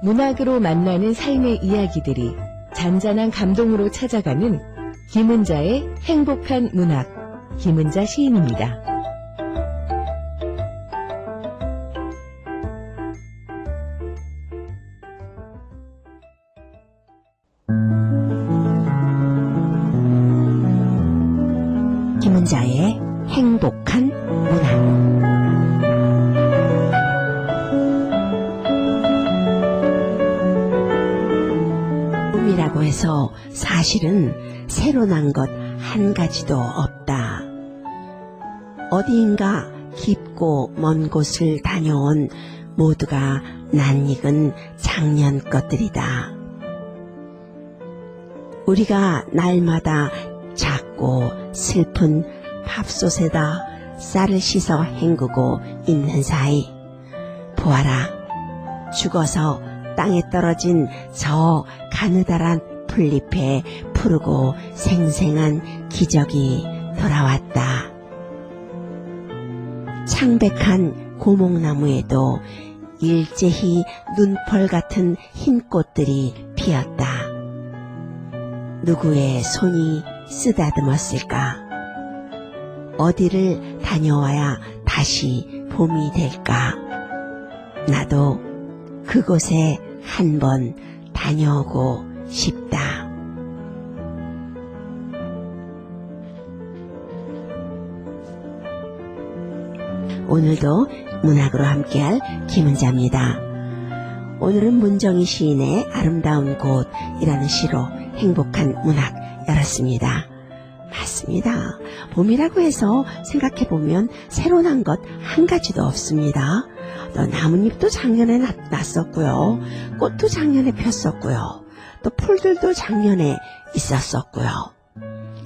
문학으로 만나는 삶의 이야기들이 잔잔한 감동으로 찾아가는 김은자의 행복한 문학, 김은자 시인입니다. 김은자의 행복한 문학. 꿈이라고 해서 사실은 새로 난 것 한 가지도 없다. 어디인가 깊고 먼 곳을 다녀온 모두가 낯익은 작년 것들이다. 우리가 날마다 작고 슬픈 밥솥에다 쌀을 씻어 헹구고 있는 사이, 보아라, 죽어서 땅에 떨어진 저 가느다란 풀잎에 푸르고 생생한 기적이 돌아왔다. 창백한 고목나무에도 일제히 눈펄 같은 흰 꽃들이 피었다. 누구의 손이 쓰다듬었을까? 어디를 다녀와야 다시 봄이 될까? 나도 그곳에 한번 다녀오고 싶다. 오늘도 문학으로 함께할 김은자입니다. 오늘은 문정희 시인의 아름다운 곳이라는 시로 행복한 문학 열었습니다. 맞습니다. 봄이라고 해서 생각해보면 새로 난 것 한 가지도 없습니다. 나뭇잎도 작년에 났었고요. 꽃도 작년에 폈었고요. 또 풀들도 작년에 있었었고요.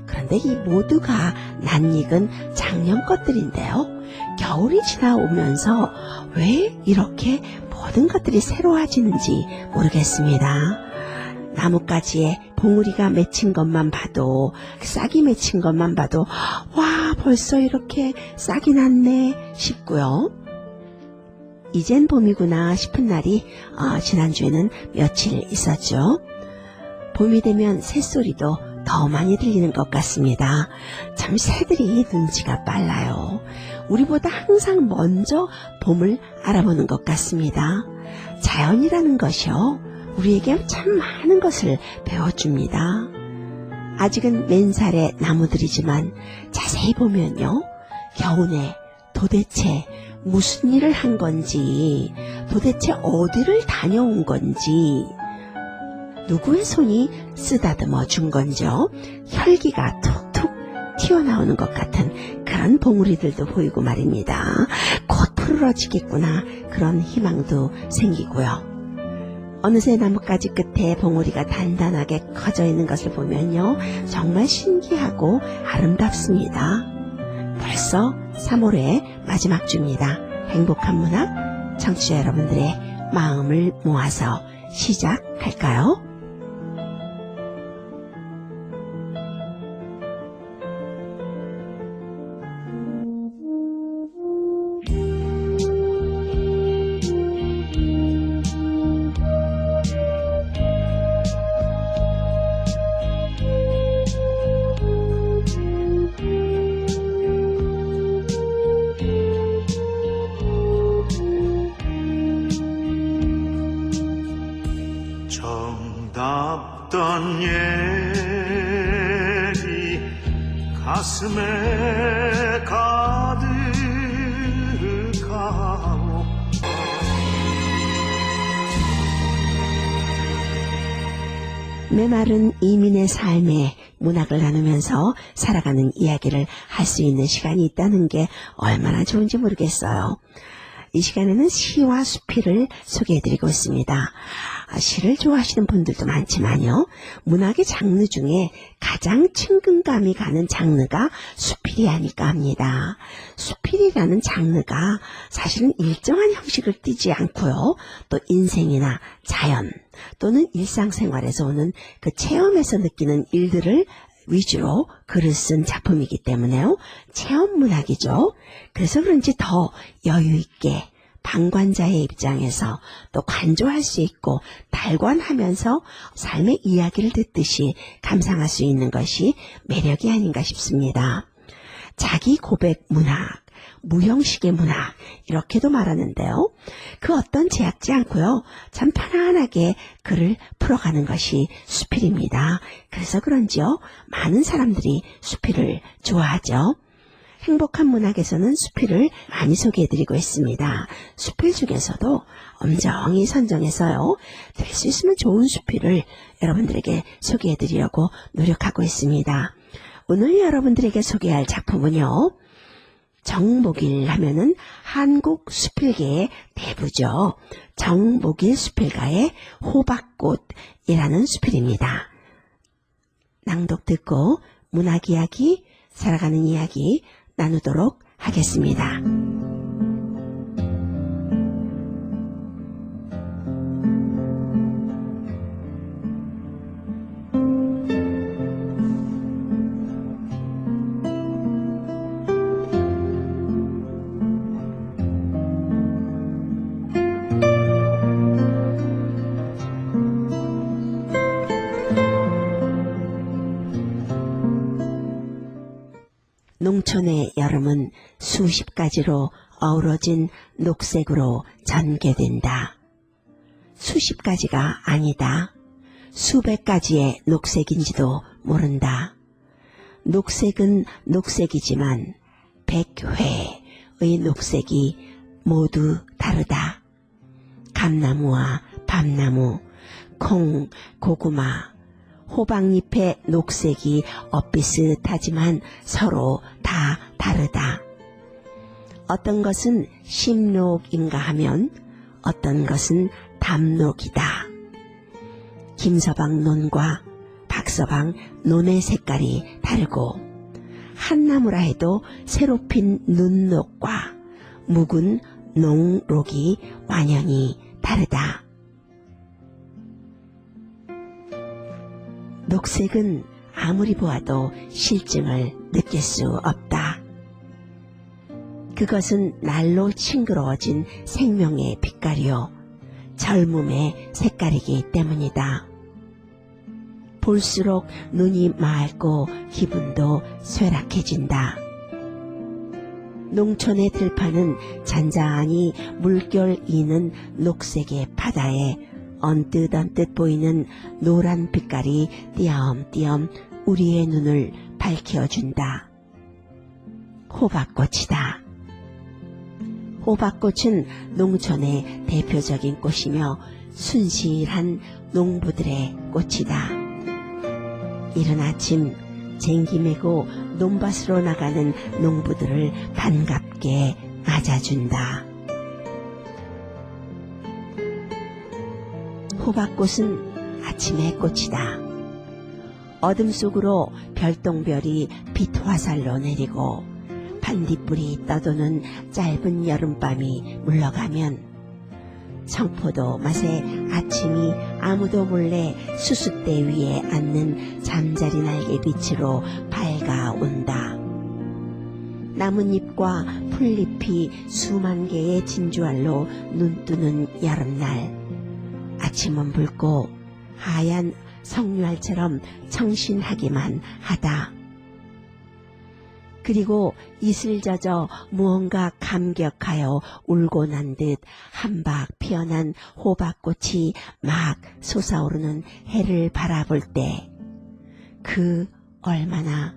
그런데 이 모두가 낯익은 작년 것들인데요. 겨울이 지나오면서 왜 이렇게 모든 것들이 새로워지는지 모르겠습니다. 나뭇가지에 봉우리가 맺힌 것만 봐도, 싹이 맺힌 것만 봐도 와, 벌써 이렇게 싹이 났네 싶고요. 이젠 봄이구나 싶은 날이 지난주에는 며칠 있었죠. 봄이 되면 새소리도 더 많이 들리는 것 같습니다. 참 새들이 눈치가 빨라요. 우리보다 항상 먼저 봄을 알아보는 것 같습니다. 자연이라는 것이요, 우리에게 참 많은 것을 배워줍니다. 아직은 맨살의 나무들이지만 자세히 보면요, 겨우내 도대체 무슨 일을 한 건지, 도대체 어디를 다녀온 건지, 누구의 손이 쓰다듬어 준 건지요, 혈기가 툭툭 튀어나오는 것 같은 그런 봉우리들도 보이고 말입니다. 곧 푸르러지겠구나, 그런 희망도 생기고요. 어느새 나뭇가지 끝에 봉우리가 단단하게 커져 있는 것을 보면요, 정말 신기하고 아름답습니다. 벌써 3월의 마지막 주입니다. 행복한 문학, 청취자 여러분들의 마음을 모아서 시작할까요? 정답던 예비 가슴에 가득하오. 메마른 이민의 삶에 문학을 나누면서 살아가는 이야기를 할 수 있는 시간이 있다는 게 얼마나 좋은지 모르겠어요. 이 시간에는 시와 수필을 소개해드리고 있습니다. 시를 좋아하시는 분들도 많지만요, 문학의 장르 중에 가장 친근감이 가는 장르가 수필이 아닐까 합니다. 수필이라는 장르가 사실은 일정한 형식을 띠지 않고요, 또 인생이나 자연 또는 일상생활에서 오는 그 체험에서 느끼는 일들을 위주로 글을 쓴 작품이기 때문에요. 체험문학이죠. 그래서 그런지 더 여유있게 방관자의 입장에서 또 관조할 수 있고 달관하면서 삶의 이야기를 듣듯이 감상할 수 있는 것이 매력이 아닌가 싶습니다. 자기 고백 문학, 무형식의 문학 이렇게도 말하는데요. 그 어떤 제약지 않고요. 참 편안하게 글을 풀어가는 것이 수필입니다. 그래서 그런지요. 많은 사람들이 수필을 좋아하죠. 행복한 문학에서는 수필을 많이 소개해드리고 있습니다. 수필 중에서도 엄정히 선정해서요. 될 수 있으면 좋은 수필을 여러분들에게 소개해드리려고 노력하고 있습니다. 오늘 여러분들에게 소개할 작품은요. 정목일 하면은 한국 수필계의 대부죠. 정목일 수필가의 호박꽃이라는 수필입니다. 낭독 듣고 문학 이야기, 살아가는 이야기 나누도록 하겠습니다. 농촌의 여름은 수십 가지로 어우러진 녹색으로 전개된다. 수십 가지가 아니다. 수백 가지의 녹색인지도 모른다. 녹색은 녹색이지만 100회의 녹색이 모두 다르다. 감나무와 밤나무, 콩, 고구마, 호박잎의 녹색이 엇비슷하지만 서로 다 다르다. 어떤 것은 심록인가 하면 어떤 것은 담록이다. 김서방 논과 박서방 논의 색깔이 다르고 한 나무라 해도 새로 핀 눈녹과 묵은 농록이 완연히 다르다. 녹색은 아무리 보아도 실증을 느낄 수 없다. 그것은 날로 싱그러워진 생명의 빛깔이요 젊음의 색깔이기 때문이다. 볼수록 눈이 맑고 기분도 쇠락해진다. 농촌의 들판은 잔잔히 물결 이는 녹색의 바다에 언뜻언뜻 보이는 노란 빛깔이 띄엄띄엄 우리의 눈을 밝혀준다. 호박꽃이다. 호박꽃은 농촌의 대표적인 꽃이며 순실한 농부들의 꽃이다. 이른 아침 쟁기 메고 논밭으로 나가는 농부들을 반갑게 맞아준다. 호박꽃은 아침의 꽃이다. 어둠 속으로 별똥별이 빛 화살로 내리고 반딧불이 떠도는 짧은 여름밤이 물러가면 청포도 맛에 아침이 아무도 몰래 수숫대 위에 앉는 잠자리 날개 빛으로 밝아온다. 나뭇잎과 풀잎이 수만 개의 진주알로 눈뜨는 여름날 아침은 붉고 하얀 석류알처럼 청신하기만 하다. 그리고 이슬 젖어 무언가 감격하여 울고 난 듯 한박 피어난 호박꽃이 막 솟아오르는 해를 바라볼 때 그 얼마나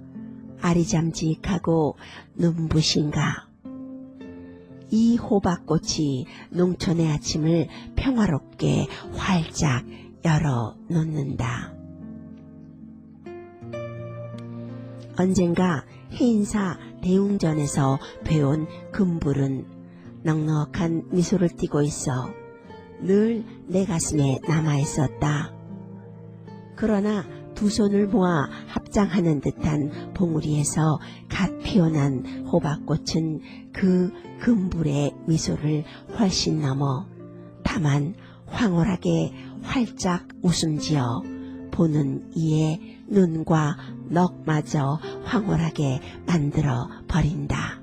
아리잠직하고 눈부신가. 이 호박꽃이 농촌의 아침을 평화롭게 활짝 열어놓는다. 언젠가 해인사 대웅전에서 배운 금불은 넉넉한 미소를 띠고 있어 늘 내 가슴에 남아있었다. 그러나 두 손을 모아 합장하는 듯한 봉우리에서 갓 피어난 호박꽃은 그 금불의 미소를 훨씬 넘어 다만 황홀하게 활짝 웃음지어 보는 이의 눈과 넋마저 황홀하게 만들어 버린다.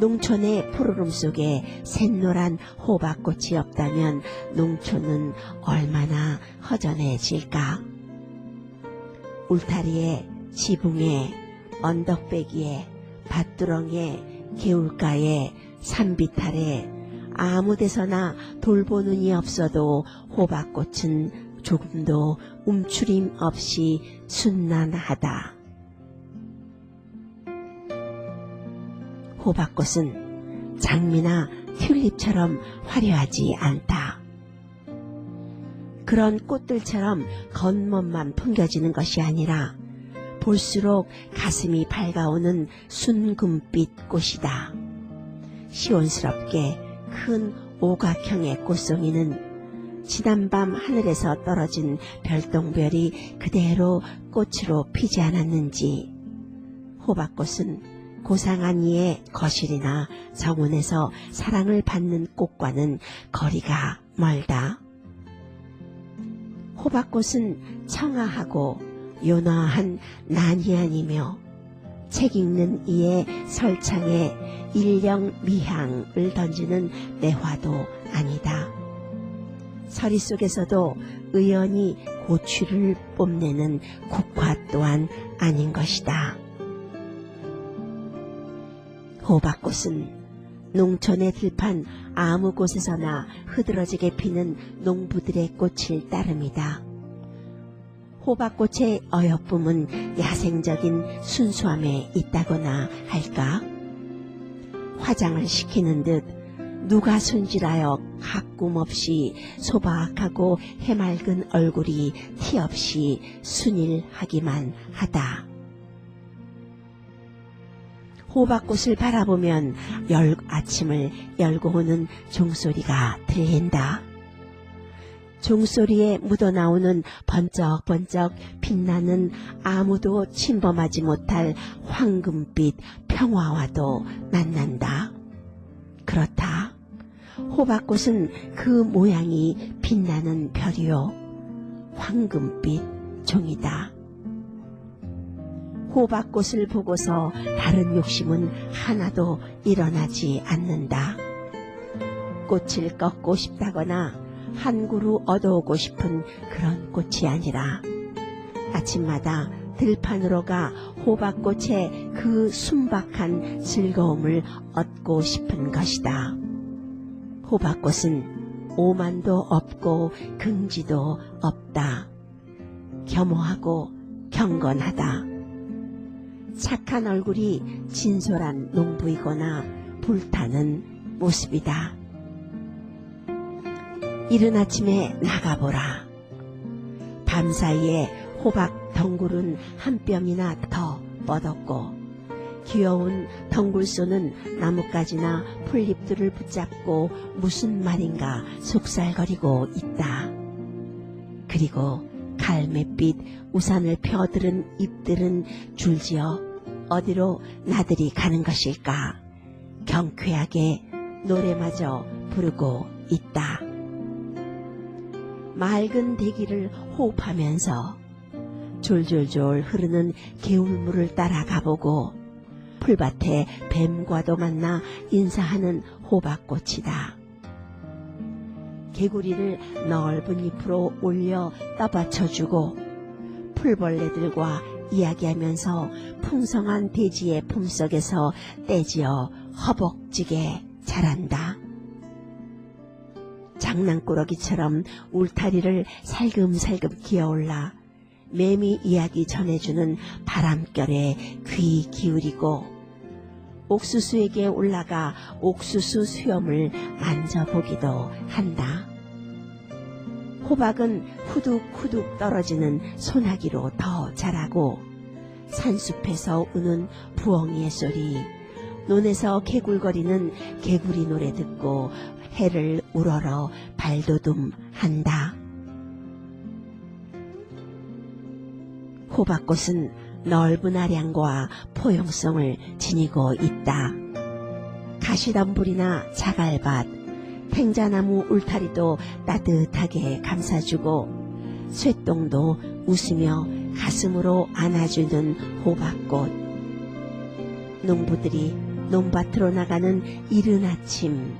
농촌의 푸르름 속에 샛노란 호박꽃이 없다면 농촌은 얼마나 허전해질까. 울타리에, 지붕에, 언덕배기에, 밭두렁에, 개울가에, 산비탈에 아무 데서나 돌보는이 없어도 호박꽃은 조금도 움츠림 없이 순란하다. 호박꽃은 장미나 튤립처럼 화려하지 않다. 그런 꽃들처럼 겉멋만 풍겨지는 것이 아니라 볼수록 가슴이 밝아오는 순금빛 꽃이다. 시원스럽게 큰 오각형의 꽃송이는 지난밤 하늘에서 떨어진 별똥별이 그대로 꽃으로 피지 않았는지 호박꽃은 고상한 이의 거실이나 정원에서 사랑을 받는 꽃과는 거리가 멀다. 호박꽃은 청아하고 요나한 난이 아니며 책 읽는 이의 설창에 일령 미향을 던지는 매화도 아니다. 서리 속에서도 의연히 고취를 뽐내는 국화 또한 아닌 것이다. 호박꽃은 농촌의 들판 아무 곳에서나 흐드러지게 피는 농부들의 꽃을 따름이다. 호박꽃의 어여쁨은 야생적인 순수함에 있다거나 할까? 화장을 시키는 듯 누가 손질하여 가꿈 없이 소박하고 해맑은 얼굴이 티 없이 순일하기만 하다. 호박꽃을 바라보면 아침을 열고 오는 종소리가 들린다. 종소리에 묻어나오는 번쩍번쩍 빛나는 아무도 침범하지 못할 황금빛 평화와도 만난다. 그렇다. 호박꽃은 그 모양이 빛나는 별이요. 황금빛 종이다. 호박꽃을 보고서 다른 욕심은 하나도 일어나지 않는다. 꽃을 꺾고 싶다거나 한 그루 얻어오고 싶은 그런 꽃이 아니라 아침마다 들판으로 가 호박꽃의 그 순박한 즐거움을 얻고 싶은 것이다. 호박꽃은 오만도 없고 긍지도 없다. 겸허하고 경건하다. 착한 얼굴이 진솔한 농부이거나 불타는 모습이다. 이른 아침에 나가보라. 밤사이에 호박 덩굴은 한 뼘이나 더 뻗었고 귀여운 덩굴소는 나뭇가지나 풀잎들을 붙잡고 무슨 말인가 속살거리고 있다. 그리고 갈매빛 우산을 펴들은 잎들은 줄지어 어디로 나들이 가는 것일까 경쾌하게 노래마저 부르고 있다. 맑은 대기를 호흡하면서 졸졸졸 흐르는 개울물을 따라가보고 풀밭에 뱀과도 만나 인사하는 호박꽃이다. 개구리를 넓은 잎으로 올려 떠받쳐주고 풀벌레들과 이야기하면서 풍성한 대지의 품속에서 떼지어 허벅지게 자란다. 장난꾸러기처럼 울타리를 살금살금 기어올라 매미 이야기 전해주는 바람결에 귀 기울이고 옥수수에게 올라가 옥수수 수염을 만져보기도 한다. 호박은 후둑후둑 떨어지는 소나기로 더 자라고 산숲에서 우는 부엉이의 소리, 논에서 개굴거리는 개구리 노래 듣고 해를 우러러 발돋움한다. 호박꽃은 넓은 아량과 포용성을 지니고 있다. 가시덤불이나 자갈밭, 팽자나무 울타리도 따뜻하게 감싸주고 쇠똥도 웃으며 가슴으로 안아주는 호박꽃. 농부들이 논밭으로 나가는 이른 아침,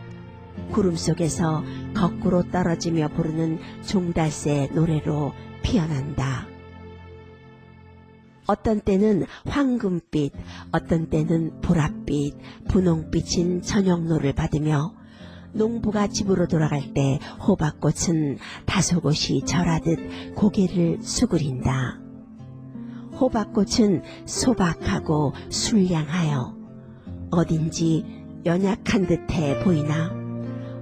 구름 속에서 거꾸로 떨어지며 부르는 종달새 노래로 피어난다. 어떤 때는 황금빛, 어떤 때는 보랏빛, 분홍빛인 저녁노를 받으며 농부가 집으로 돌아갈 때 호박꽃은 다소곳이 절하듯 고개를 수그린다. 호박꽃은 소박하고 술량하여 어딘지 연약한 듯해 보이나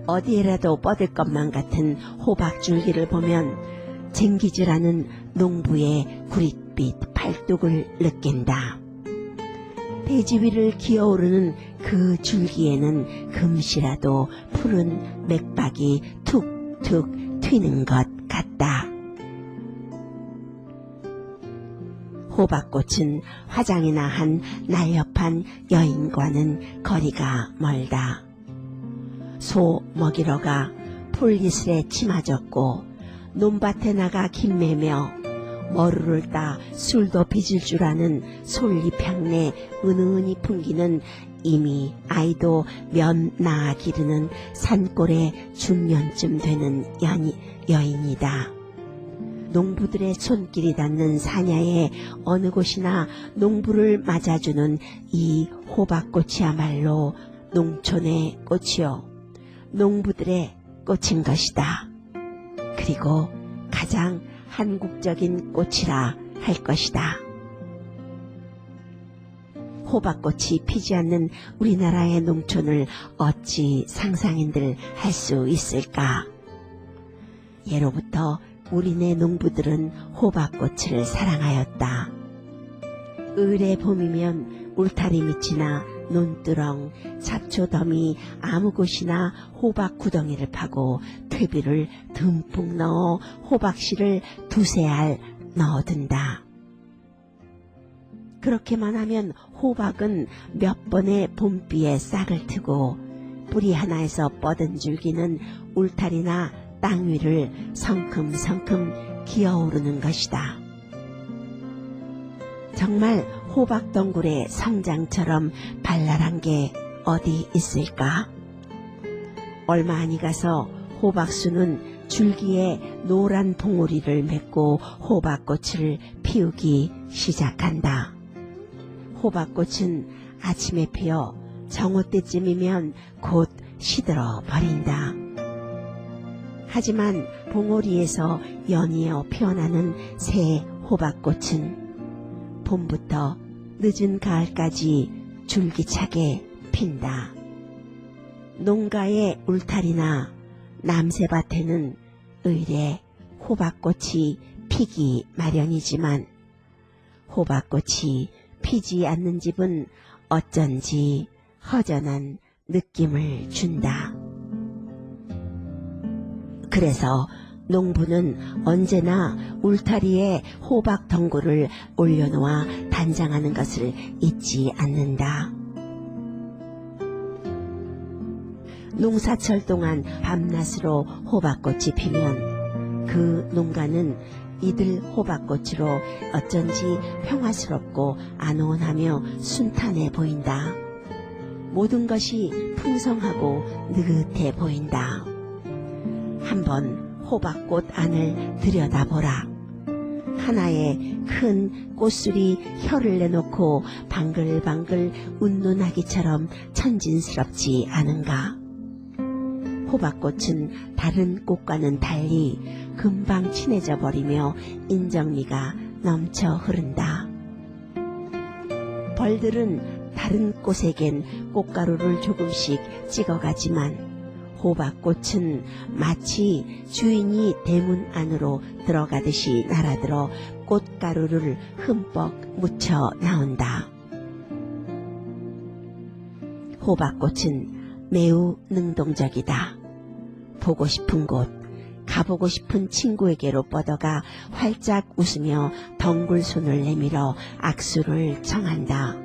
어디에라도 뻗을 것만 같은 호박줄기를 보면 쟁기질하는 농부의 구릿빛 팔뚝을 느낀다. 대지 위를 기어오르는 그 줄기에는 금시라도 푸른 맥박이 툭툭 튀는 것 같다. 호박꽃은 화장이나 한 날렵한 여인과는 거리가 멀다. 소 먹이러가 풀이슬에 치마졌고 논밭에 나가 김매며 머루를 따 술도 빚을 줄 아는 솔잎향내 은은히 풍기는 이미 아이도 면 낳아 기르는 산골의 중년쯤 되는 여인이다. 농부들의 손길이 닿는 사냐의 어느 곳이나 농부를 맞아주는 이 호박꽃이야말로 농촌의 꽃이요, 농부들의 꽃인 것이다. 그리고 가장 한국적인 꽃이라 할 것이다. 호박꽃이 피지 않는 우리나라의 농촌을 어찌 상상인들 할 수 있을까? 예로부터 우리네 농부들은 호박꽃을 사랑하였다. 을의 봄이면 울타리 밑이나 논두렁, 잡초더미 아무 곳이나 호박 구덩이를 파고 퇴비를 듬뿍 넣어 호박씨를 두세 알 넣어둔다. 그렇게만 하면 호박은 몇 번의 봄비에 싹을 트고 뿌리 하나에서 뻗은 줄기는 울타리나 땅 위를 성큼성큼 기어오르는 것이다. 정말 호박덩굴의 성장처럼 발랄한 게 어디 있을까? 얼마 안이 가서 호박수는 줄기에 노란 봉오리를 맺고 호박꽃을 피우기 시작한다. 호박꽃은 아침에 피어 정오 때쯤이면 곧 시들어 버린다. 하지만 봉오리에서 연이어 피어나는 새 호박꽃은 봄부터 늦은 가을까지 줄기차게 핀다. 농가의 울타리나 남새밭에는 의례 호박꽃이 피기 마련이지만 호박꽃이 피지 않는 집은 어쩐지 허전한 느낌을 준다. 그래서 농부는 언제나 울타리에 호박 덩굴을 올려놓아 단장하는 것을 잊지 않는다. 농사철 동안 밤낮으로 호박꽃이 피면 그 농가는 이들 호박꽃으로 어쩐지 평화스럽고 안온하며 순탄해 보인다. 모든 것이 풍성하고 느긋해 보인다. 한번 호박꽃 안을 들여다보라. 하나의 큰 꽃술이 혀를 내놓고 방글방글 웃는 아기처럼 천진스럽지 않은가? 호박꽃은 다른 꽃과는 달리 금방 친해져 버리며 인정미가 넘쳐 흐른다. 벌들은 다른 꽃에겐 꽃가루를 조금씩 찍어가지만 호박꽃은 마치 주인이 대문 안으로 들어가듯이 날아들어 꽃가루를 흠뻑 묻혀 나온다. 호박꽃은 매우 능동적이다. 보고 싶은 곳, 가보고 싶은 친구에게로 뻗어가 활짝 웃으며 덩굴 손을 내밀어 악수를 청한다.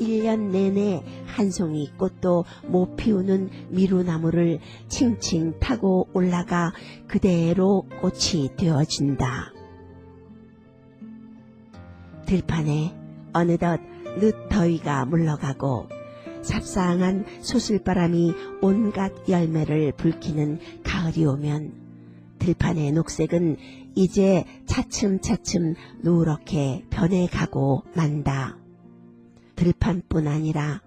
1년 내내 한 송이 꽃도 못 피우는 미루나무를 칭칭 타고 올라가 그대로 꽃이 되어준다. 들판에 어느덧 늦더위가 물러가고 삽상한 소슬바람이 온갖 열매를 불키는 가을이 오면 들판의 녹색은 이제 차츰차츰 누렇게 변해가고 만다. 들판뿐 아니라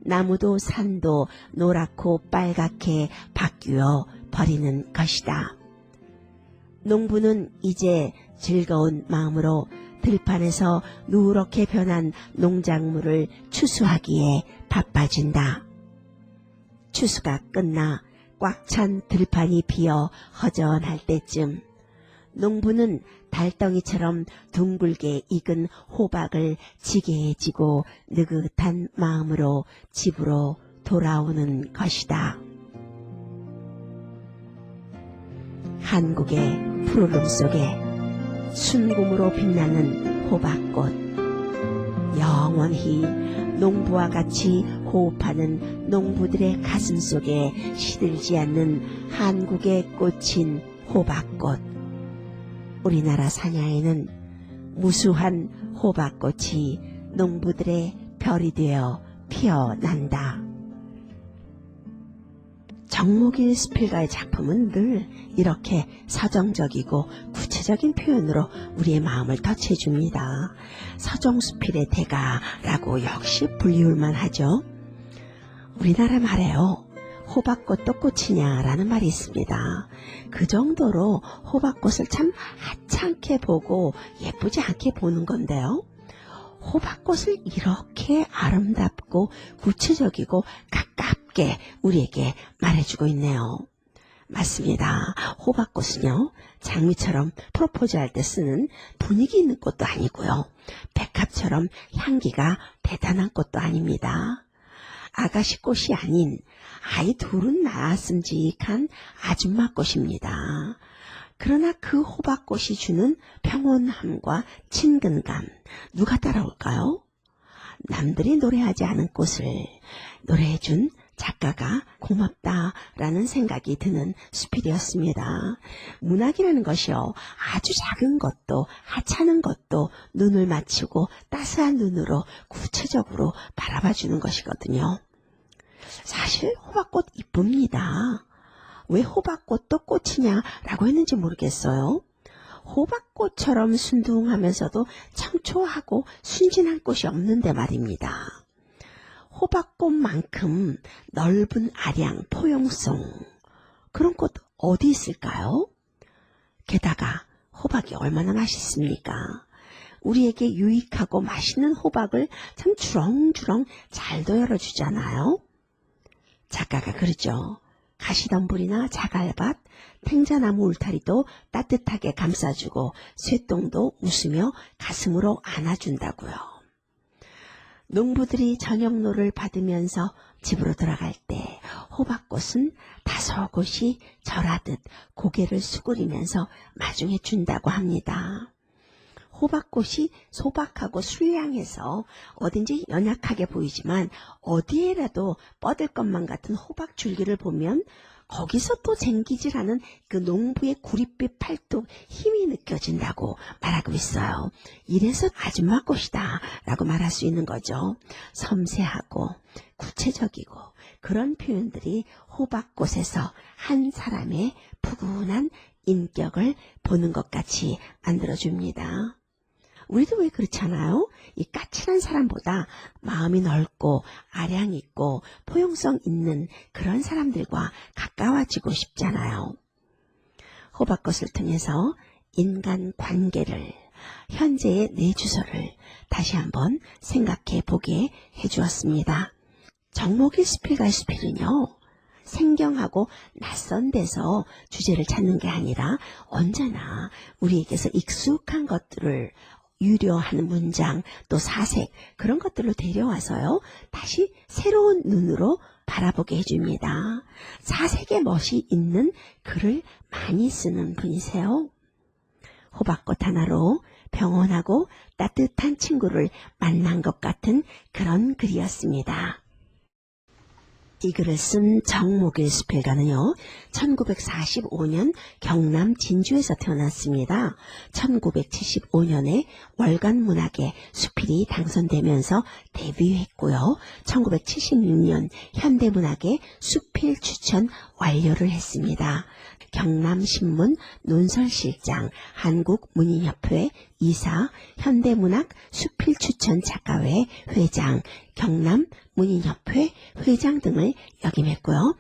나무도 산도 노랗고 빨갛게 바뀌어 버리는 것이다. 농부는 이제 즐거운 마음으로 들판에서 누렇게 변한 농작물을 추수하기에 바빠진다. 추수가 끝나 꽉 찬 들판이 비어 허전할 때쯤 농부는 달덩이처럼 둥글게 익은 호박을 지게에 지고 느긋한 마음으로 집으로 돌아오는 것이다. 한국의 푸르름 속에 순금으로 빛나는 호박꽃, 영원히 농부와 같이 호흡하는 농부들의 가슴 속에 시들지 않는 한국의 꽃인 호박꽃. 우리나라 산야에는 무수한 호박꽃이 농부들의 별이 되어 피어난다. 정목일 수필가의 작품은 늘 이렇게 서정적이고 구체적인 표현으로 우리의 마음을 터치해줍니다. 서정수필의 대가라고 역시 불리울만 하죠. 우리나라 말에요. 호박꽃도 꽃이냐라는 말이 있습니다. 그 정도로 호박꽃을 참 하찮게 보고 예쁘지 않게 보는 건데요. 호박꽃을 이렇게 아름답고 구체적이고 가깝게 우리에게 말해주고 있네요. 맞습니다. 호박꽃은요, 장미처럼 프로포즈할 때 쓰는 분위기 있는 꽃도 아니고요. 백합처럼 향기가 대단한 꽃도 아닙니다. 아가씨꽃이 아닌 아이 둘은 낳았음직한 아줌마꽃입니다. 그러나 그 호박꽃이 주는 평온함과 친근감, 누가 따라올까요? 남들이 노래하지 않은 꽃을 노래해준 작가가 고맙다라는 생각이 드는 수필이었습니다. 문학이라는 것이요, 아주 작은 것도 하찮은 것도 눈을 맞추고 따스한 눈으로 구체적으로 바라봐주는 것이거든요. 사실 호박꽃 이쁩니다. 왜 호박꽃도 꽃이냐라고 했는지 모르겠어요. 호박꽃처럼 순둥하면서도 청초하고 순진한 꽃이 없는데 말입니다. 호박꽃만큼 넓은 아량, 포용성, 그런 꽃 어디 있을까요? 게다가 호박이 얼마나 맛있습니까? 우리에게 유익하고 맛있는 호박을 참 주렁주렁 잘도 열어주잖아요. 작가가 그러죠. 가시덤불이나 자갈밭, 탱자나무 울타리도 따뜻하게 감싸주고 쇠똥도 웃으며 가슴으로 안아준다고요. 농부들이 저녁노를 받으면서 집으로 돌아갈 때 호박꽃은 다소곳이 절하듯 고개를 수그리면서 마중해 준다고 합니다. 호박꽃이 소박하고 술량해서 어딘지 연약하게 보이지만 어디에라도 뻗을 것만 같은 호박 줄기를 보면 거기서 또 쟁기질하는 그 농부의 구릿빛 팔뚝 힘이 느껴진다고 말하고 있어요. 이래서 아줌마꽃이다 라고 말할 수 있는 거죠. 섬세하고 구체적이고 그런 표현들이 호박꽃에서 한 사람의 푸근한 인격을 보는 것 같이 만들어줍니다. 우리도 왜 그렇잖아요? 이 까칠한 사람보다 마음이 넓고 아량 있고 포용성 있는 그런 사람들과 가까워지고 싶잖아요. 호박꽃을 통해서 인간 관계를, 현재의 내 주소를 다시 한번 생각해 보게 해주었습니다. 정목일 수필가의 수필은요, 생경하고 낯선 데서 주제를 찾는 게 아니라 언제나 우리에게서 익숙한 것들을 유려한 문장, 또 사색, 그런 것들로 데려와서요, 다시 새로운 눈으로 바라보게 해줍니다. 사색의 멋이 있는 글을 많이 쓰는 분이세요. 호박꽃 하나로 평온하고 따뜻한 친구를 만난 것 같은 그런 글이었습니다. 이 글을 쓴 정목일 수필가는요, 1945년 경남 진주에서 태어났습니다. 1975년에 월간문학에 수필이 당선되면서 데뷔했고요. 1976년 현대문학에 수필 추천 완료를 했습니다. 경남신문 논설실장, 한국문인협회 이사, 현대문학 수필추천 작가회 회장, 경남문인협회 회장 등을 역임했고요.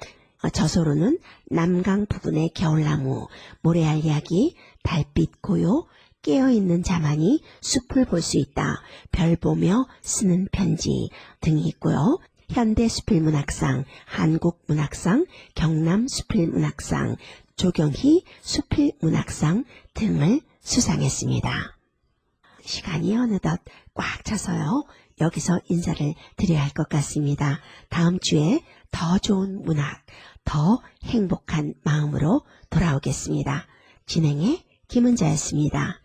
저서로는 남강 부근의 겨울나무, 모래알 이야기, 달빛 고요, 깨어있는 자만이 숲을 볼 수 있다, 별 보며 쓰는 편지 등이 있고요. 현대수필문학상, 한국문학상, 경남수필문학상, 조경희 수필문학상 등을 수상했습니다. 시간이 어느덧 꽉 차서요. 여기서 인사를 드려야 할 것 같습니다. 다음 주에 더 좋은 문학, 더 행복한 마음으로 돌아오겠습니다. 진행의 김은자였습니다.